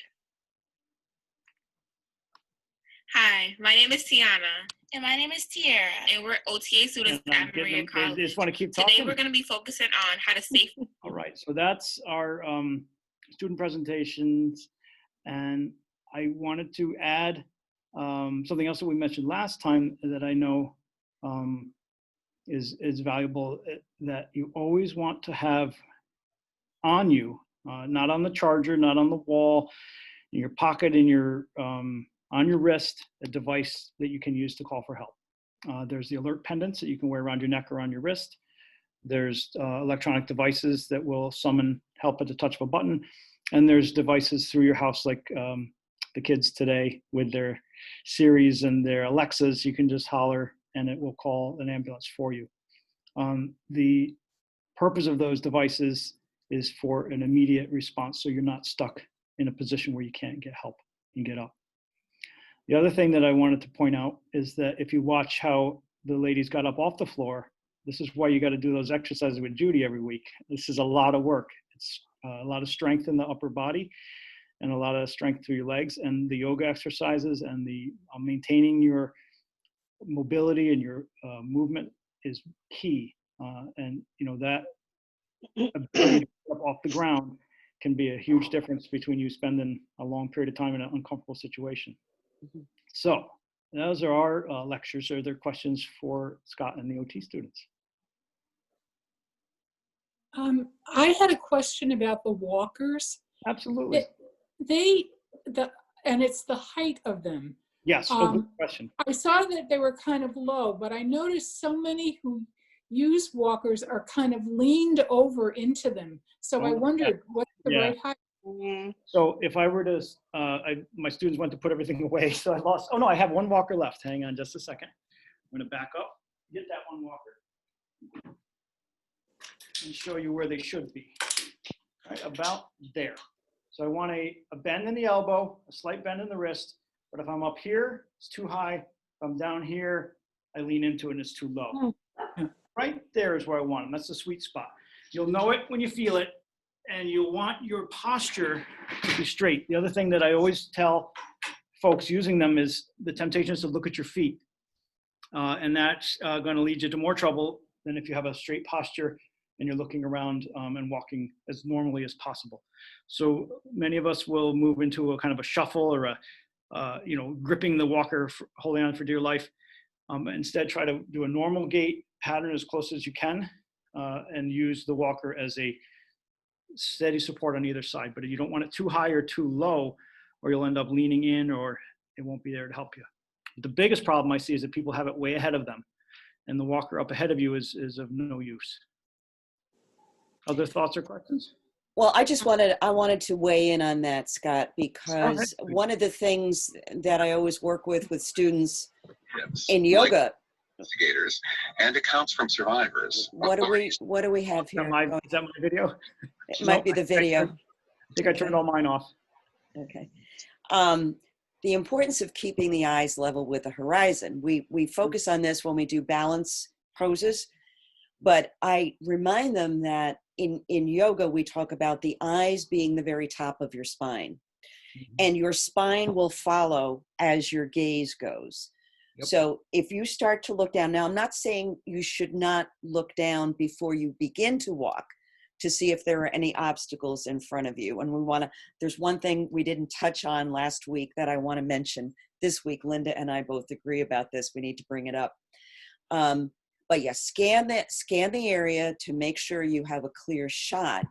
Speaker 8: Hi, my name is Tiana,
Speaker 7: And my name is Tiara.
Speaker 8: and we're OTA students
Speaker 6: And I'm
Speaker 8: at
Speaker 6: getting
Speaker 8: Maria
Speaker 6: them- they
Speaker 8: College.
Speaker 6: just want to keep
Speaker 8: Today,
Speaker 6: talking.
Speaker 8: we're going to be focusing on how to safely.
Speaker 6: All right, so that's our student presentations. And I wanted to add something else that we mentioned last time that I know is valuable, that you always want to have on you, not on the charger, not on the wall, in your pocket, in your on your wrist, a device that you can use to call for help. There's the alert pendants that you can wear around your neck or on your wrist. There's electronic devices that will summon help at the touch of a button. And there's devices through your house like the kids today with their Siris and their Alexas. You can just holler and it will call an ambulance for you. The purpose of those devices is for an immediate response, so you're not stuck in a position where you can't get help and get up. The other thing that I wanted to point out is that if you watch how the ladies got up off the floor, this is why you got to do those exercises with Judy every week. This is a lot of work. It's a lot of strength in the upper body and a lot of strength through your legs, and the yoga exercises and the maintaining your mobility and your movement is key. And you know that ability to get up off the ground can be a huge difference between you spending a long period of time in an uncomfortable situation. So those are our lectures. Are there questions for Scott and the OT students?
Speaker 9: I had a question about the walkers.
Speaker 6: Absolutely.
Speaker 9: And it's the height of them.
Speaker 6: Yes, good question.
Speaker 9: I saw that they were kind of low, but I noticed so many who use walkers are kind of leaned over into them. So I wondered what's the right height?
Speaker 6: So if I were to, my students went to put everything away, so I lost, oh no, I have one walker left. Hang on just a second. I'm gonna back up, get that one walker, and show you where they should be. Right, about there. So I want a bend in the elbow, a slight bend in the wrist, but if I'm up here, it's too high. If I'm down here, I lean into it and it's too low. Right there is where I want them. That's the sweet spot. You'll know it when you feel it, and you'll want your posture to be straight. The other thing that I always tell folks using them is the temptation is to look at your feet. And that's going to lead you to more trouble than if you have a straight posture and you're looking around and walking as normally as possible. So many of us will move into a kind of a shuffle or gripping the walker, holding on for dear life. Instead, try to do a normal gait pattern as close as you can and use the walker as a steady support on either side. But you don't want it too high or too low, or you'll end up leaning in or it won't be there to help you. The biggest problem I see is that people have it way ahead of them, and the walker up ahead of you is of no use. Other thoughts or questions?
Speaker 1: Well, I wanted to weigh in on that, Scott, because one of the things that I always work with students
Speaker 10: Tips,
Speaker 1: In
Speaker 10: like
Speaker 1: yoga,
Speaker 10: investigators and accounts from survivors.
Speaker 1: what do we have
Speaker 6: Is that
Speaker 1: here?
Speaker 6: my,
Speaker 1: going-
Speaker 6: is that my video?
Speaker 1: It might be the video.
Speaker 6: I think I turned all mine off.
Speaker 1: Okay. The importance of keeping the eyes level with the horizon. We focus on this when we do balance poses, but I remind them that in yoga, we talk about the eyes being the very top of your spine, and your spine will follow as your gaze goes.
Speaker 6: Yep.
Speaker 1: So if you start to look down, now I'm not saying you should not look down before you begin to walk to see if there are any obstacles in front of you. And there's one thing we didn't touch on last week that I want to mention this week. Linda and I both agree about this. We need to bring it up. But yeah, scan the area to make sure you have a clear shot.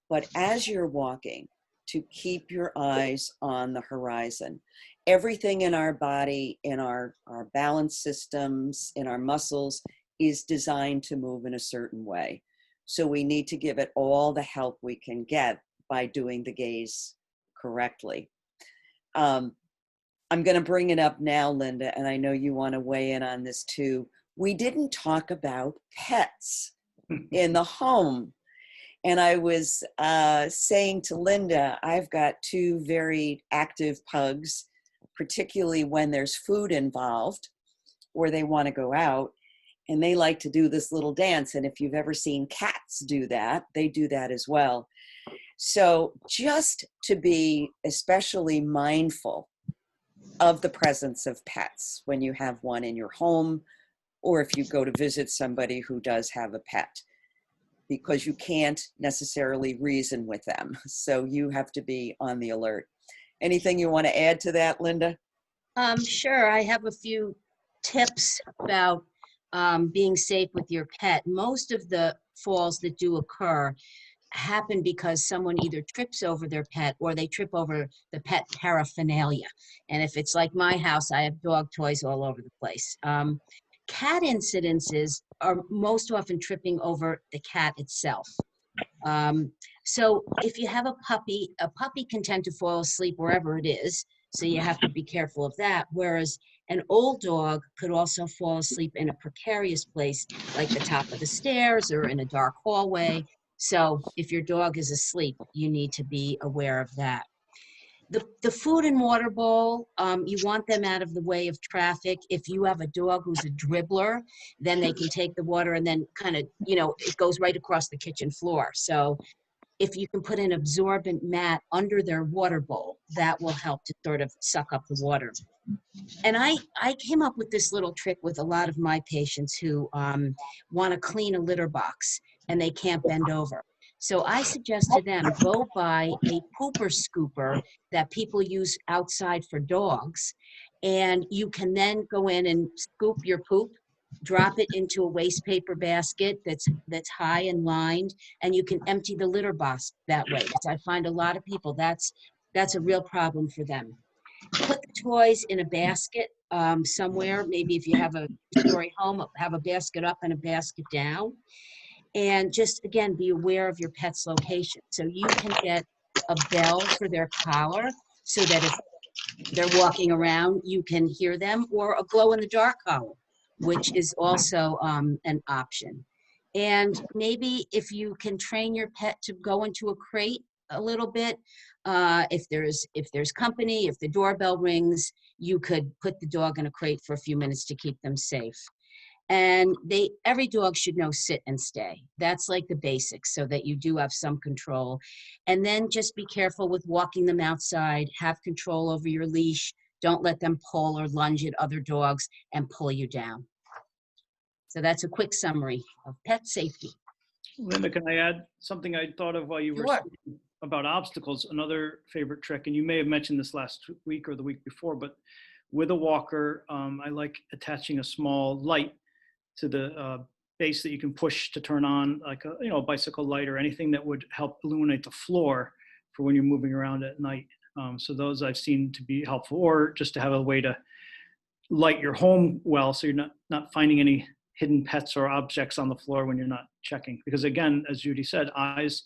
Speaker 1: But as you're walking, to keep your eyes on the horizon. Everything in our body, in our balance systems, in our muscles is designed to move in a certain way. So we need to give it all the help we can get by doing the gaze correctly. I'm going to bring it up now, Linda, and I know you want to weigh in on this too. We didn't talk about pets in the home. And I was saying to Linda, I've got 2 very active pugs, particularly when there's food involved or they want to go out, and they like to do this little dance. And if you've ever seen cats do that, they do that as well. So just to be especially mindful of the presence of pets when you have one in your home, or if you go to visit somebody who does have a pet, because you can't necessarily reason with them. So you have to be on the alert. Anything you want to add to that, Linda?
Speaker 3: Sure. I have a few tips about being safe with your pet. Most of the falls that do occur happen because someone either trips over their pet or they trip over the pet paraphernalia. And if it's like my house, I have dog toys all over the place. Cat incidences are most often tripping over the cat itself. So if you have a puppy can tend to fall asleep wherever it is. So you have to be careful of that. Whereas an old dog could also fall asleep in a precarious place, like the top of the stairs or in a dark hallway. So if your dog is asleep, you need to be aware of that. The food and water bowl, you want them out of the way of traffic. If you have a dog who's a dribbler, then they can take the water and then kind of, it goes right across the kitchen floor. So if you can put an absorbent mat under their water bowl, that will help to sort of suck up the water. And I came up with this little trick with a lot of my patients who want to clean a litter box and they can't bend over. So I suggest to them, go buy a pooper scooper that people use outside for dogs. And you can then go in and scoop your poop, drop it into a waste paper basket that's high and lined, and you can empty the litter box that way. Because I find a lot of people, that's a real problem for them. Put the toys in a basket somewhere. Maybe if you have a two-story home, have a basket up and a basket down. And just, again, be aware of your pet's location. So you can get a bell for their collar so that if they're walking around, you can hear them, or a glow-in-the-dark collar, which is also an option. And maybe if you can train your pet to go into a crate a little bit, if there's company, if the doorbell rings, you could put the dog in a crate for a few minutes to keep them safe. And every dog should know sit and stay. That's like the basics, so that you do have some control. And then just be careful with walking them outside. Have control over your leash. Don't let them pull or lunge at other dogs and pull you down. So that's a quick summary of pet safety.
Speaker 6: Linda, can I add something I thought of while you were
Speaker 3: Sure.
Speaker 6: speaking about obstacles? Another favorite trick, and you may have mentioned this last week or the week before, but with a walker, I like attaching a small light to the base that you can push to turn on, like a bicycle light or anything that would help illuminate the floor for when you're moving around at night. So those I've seen to be helpful, or just to have a way to light your home well, so you're not finding any hidden pets or objects on the floor when you're not checking. Because again, as Judy said, eyes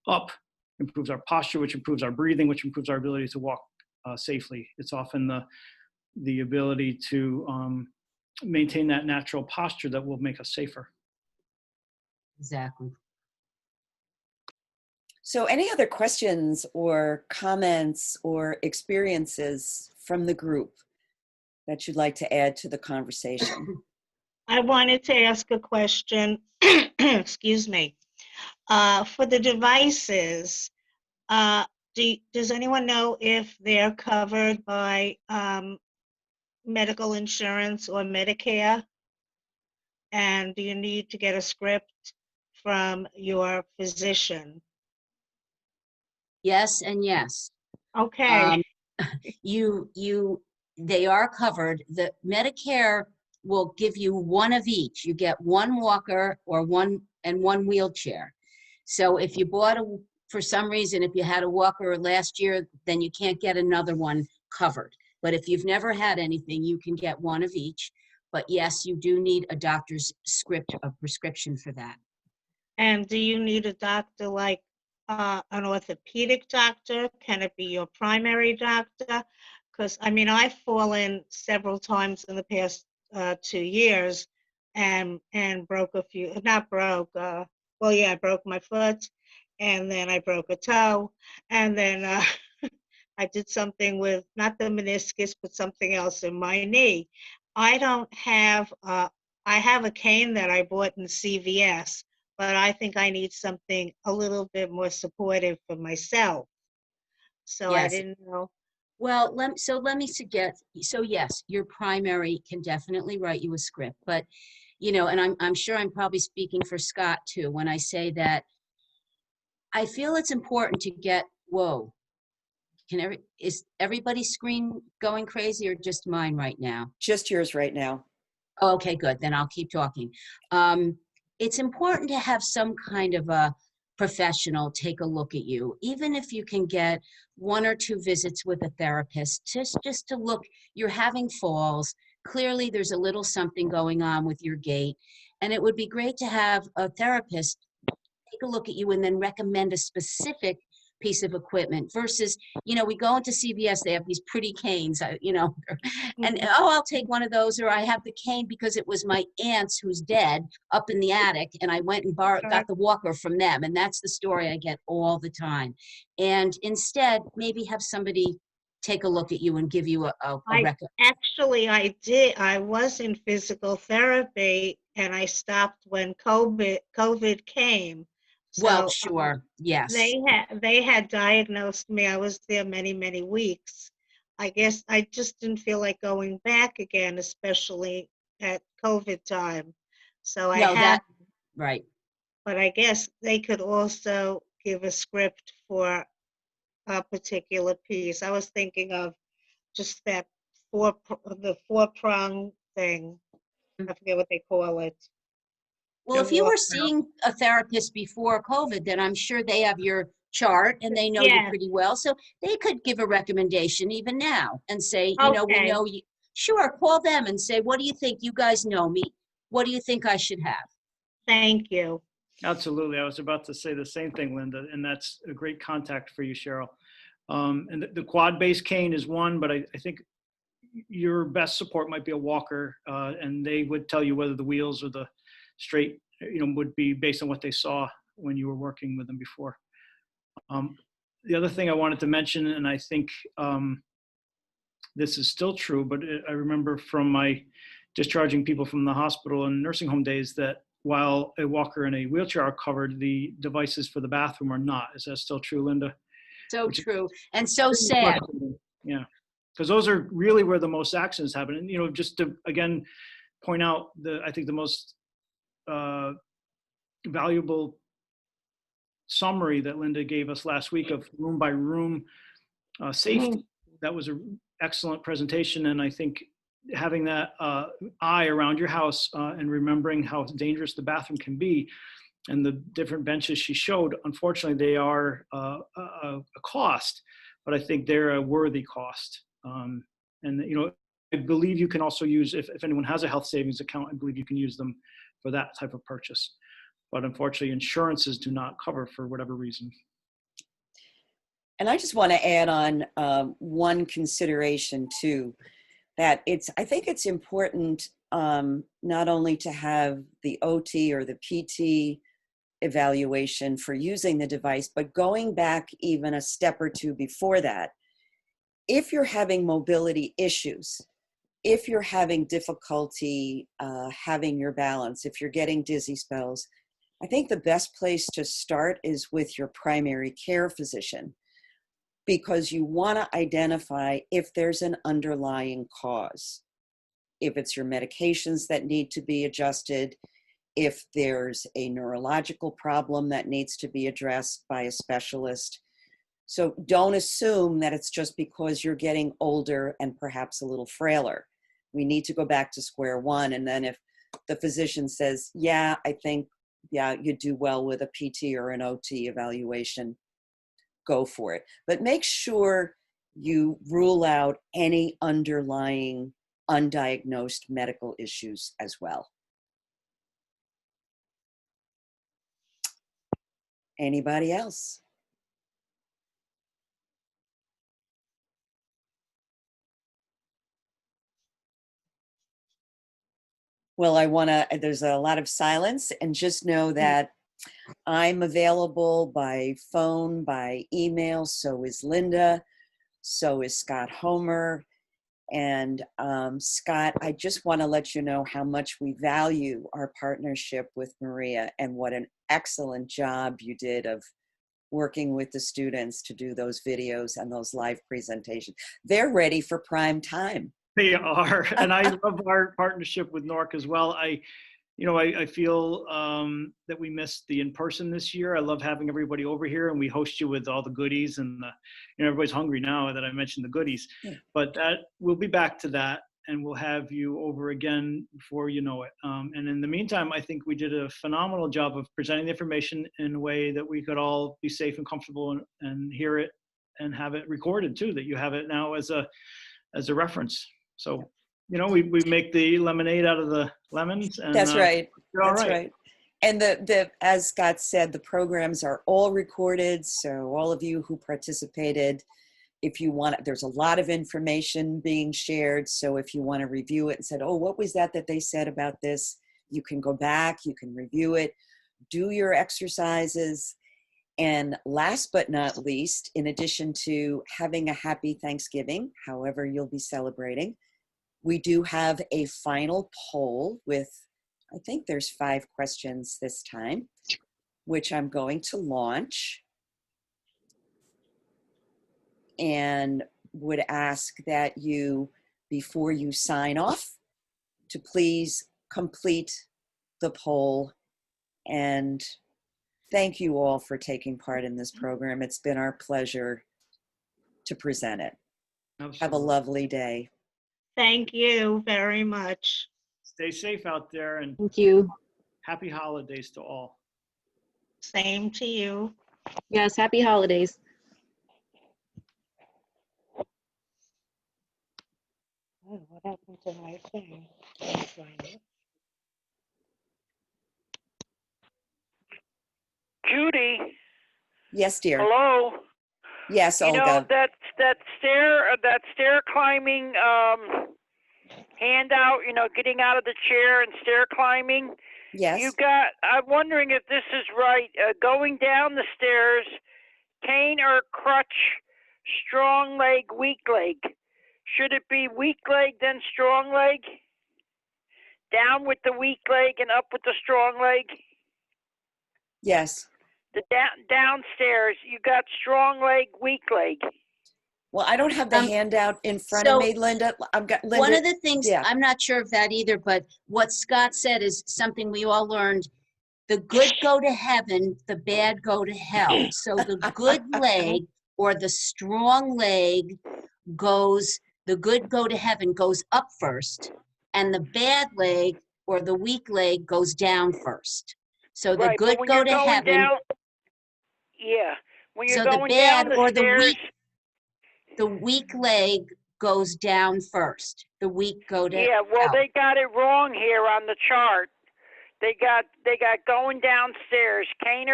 Speaker 6: up improves our posture, which improves our breathing, which improves our ability to walk safely. It's often the ability to maintain that natural posture that will make us safer.
Speaker 3: Exactly.
Speaker 1: So any other questions or comments or experiences from the group that you'd like to add to the conversation?
Speaker 11: I wanted to ask a question. Excuse me. For the devices, does anyone know if they're covered by medical insurance or Medicare? And do you need to get a script from your physician?
Speaker 3: Yes and yes.
Speaker 11: Okay.
Speaker 3: They are covered. The Medicare will give you one of each. You get one walker or one wheelchair. So if you bought for some reason, if you had a walker last year, then you can't get another one covered. But if you've never had anything, you can get one of each. But yes, you do need a doctor's script, a prescription for that.
Speaker 11: And do you need a doctor like an orthopedic doctor? Can it be your primary doctor? Because I mean, I've fallen several times in the past 2 years and broke a few, not broke, well, yeah, I broke my foot and then I broke a toe and then I did something with not the meniscus, but something else in my knee. I don't have, I have a cane that I bought in CVS, but I think I need something a little bit more supportive for myself. So I
Speaker 3: Yes.
Speaker 11: didn't know.
Speaker 3: Well, let me suggest, so yes, your primary can definitely write you a script, but, you know, and I'm sure I'm probably speaking for Scott too, when I say that I feel it's important to get, whoa, is everybody's screen going crazy or just mine right now?
Speaker 1: Just yours right now.
Speaker 3: Oh, okay, good. Then I'll keep talking. It's important to have some kind of a professional take a look at you, even if you can get 1 or 2 visits with a therapist, just to look. You're having falls. Clearly, there's a little something going on with your gait, and it would be great to have a therapist take a look at you and then recommend a specific piece of equipment versus, you know, we go into CVS, they have these pretty canes, you know, and oh, I'll take one of those, or I have the cane because it was my aunt's who's dead up in the attic and I went and got the walker from them. And that's the story I get all the time. And instead, maybe have somebody take a look at you and give you a record.
Speaker 11: Actually, I did. I was in physical therapy and I stopped when COVID came.
Speaker 3: Well,
Speaker 11: So,
Speaker 3: sure, yes.
Speaker 11: They had diagnosed me. I was there many, many weeks. I guess I just didn't feel like going back again, especially at COVID time. So I
Speaker 3: No,
Speaker 11: had,
Speaker 3: right.
Speaker 11: but I guess they could also give a script for a particular piece. I was thinking of just that the 4-prong thing. I forget what they call it.
Speaker 3: Well, if you were seeing a therapist before COVID, then I'm sure they have your chart and they know you pretty well. So they could give a recommendation even now and say, you know, we know you. Sure, call them and say, what do you think? You guys know me. What do you think I should have?
Speaker 11: Thank you.
Speaker 6: Absolutely. I was about to say the same thing, Linda, and that's a great contact for you, Cheryl. And the quad-based cane is one, but I think your best support might be a walker, and they would tell you whether the wheels or the straight, you know, would be based on what they saw when you were working with them before. The other thing I wanted to mention, and I think this is still true, but I remember from my discharging people from the hospital and nursing home days that while a walker and a wheelchair are covered, the devices for the bathroom are not. Is that still true, Linda?
Speaker 3: So true, and so sad.
Speaker 6: Yeah, because those are really where the most accidents happen. And, you know, just to, again, point out I think the most valuable summary that Linda gave us last week of room by room safety. That was an excellent presentation. And I think having that eye around your house and remembering how dangerous the bathroom can be and the different benches she showed, unfortunately, they are a cost, but I think they're a worthy cost. And, you know, I believe you can also use, if anyone has a health savings account, I believe you can use them for that type of purchase. But unfortunately, insurances do not cover for whatever reason.
Speaker 1: And I just want to add on one consideration too. that I think it's important not only to have the OT or the PT evaluation for using the device, but going back even a step or two before that. If you're having mobility issues, if you're having difficulty having your balance, if you're getting dizzy spells, I think the best place to start is with your primary care physician, because you want to identify if there's an underlying cause. If it's your medications that need to be adjusted, if there's a neurological problem that needs to be addressed by a specialist. So don't assume that it's just because you're getting older and perhaps a little frailer. We need to go back to square one. And then if the physician says, yeah, I think, yeah, you do well with a PT or an OT evaluation, go for it. But make sure you rule out any underlying undiagnosed medical issues as well. Anybody else? Well, there's a lot of silence, and just know that I'm available by phone, by email. So is Linda. So is Scott Homer. And Scott, I just want to let you know how much we value our partnership with Maria and what an excellent job you did of working with the students to do those videos and those live presentations. They're ready for prime time.
Speaker 6: They are, and I love our partnership with NORC as well. I feel that we missed the in-person this year. I love having everybody over here, and we host you with all the goodies, and everybody's hungry now that I mentioned the goodies. Yeah. But we'll be back to that, and we'll have you over again before you know it. And in the meantime, I think we did a phenomenal job of presenting the information in a way that we could all be safe and comfortable and hear it and have it recorded too, that you have it now as a reference. So, we make the lemonade out of the lemons. And,
Speaker 1: that's right.
Speaker 6: That's
Speaker 1: right. And as Scott said, the programs are all recorded. So all of you who participated, if you want, there's a lot of information being shared. So if you want to review it and said, oh, what was that they said about this? You can go back, you can review it, do your exercises. And last but not least, in addition to having a happy Thanksgiving, however you'll be celebrating, we do have a final poll with, I think there's 5 questions this time, which I'm going to launch. And would ask that you, before you sign off, to please complete the poll. And thank you all for taking part in this program. It's been our pleasure to present it. Absolutely. Have a lovely day.
Speaker 11: Thank you very much.
Speaker 6: Stay safe out there, and
Speaker 3: Thank you.
Speaker 6: Happy holidays to all.
Speaker 11: Same to you.
Speaker 12: Yes, happy holidays.
Speaker 11: Oh, what happened to my thing?
Speaker 4: Judy.
Speaker 1: Yes, dear.
Speaker 4: Hello.
Speaker 1: Yes, Olga.
Speaker 4: You know that stair climbing handout. Getting out of the chair and stair climbing.
Speaker 1: Yes.
Speaker 4: I'm wondering if this is right. Going down the stairs, cane or crutch, strong leg, weak leg. Should it be weak leg then strong leg? Down with the weak leg and up with the strong leg?
Speaker 1: Yes.
Speaker 4: The downstairs, you got strong leg, weak leg.
Speaker 1: Well, I don't have the handout in front of me, Linda. Linda.
Speaker 3: One of the things, I'm not sure of that either, but what Scott said is something we all learned. The good go to heaven, the bad go to hell. So the good leg or the strong leg the good go to heaven goes up first, and the bad leg or the weak leg goes down first. So the good go to heaven.
Speaker 4: Yeah. When you're
Speaker 3: so
Speaker 4: going
Speaker 3: the bad
Speaker 4: down
Speaker 3: or
Speaker 4: stairs,
Speaker 3: the weak leg goes down first. The weak go to
Speaker 4: yeah, well,
Speaker 3: hell.
Speaker 4: they got it wrong here on the chart. They got going downstairs. Cane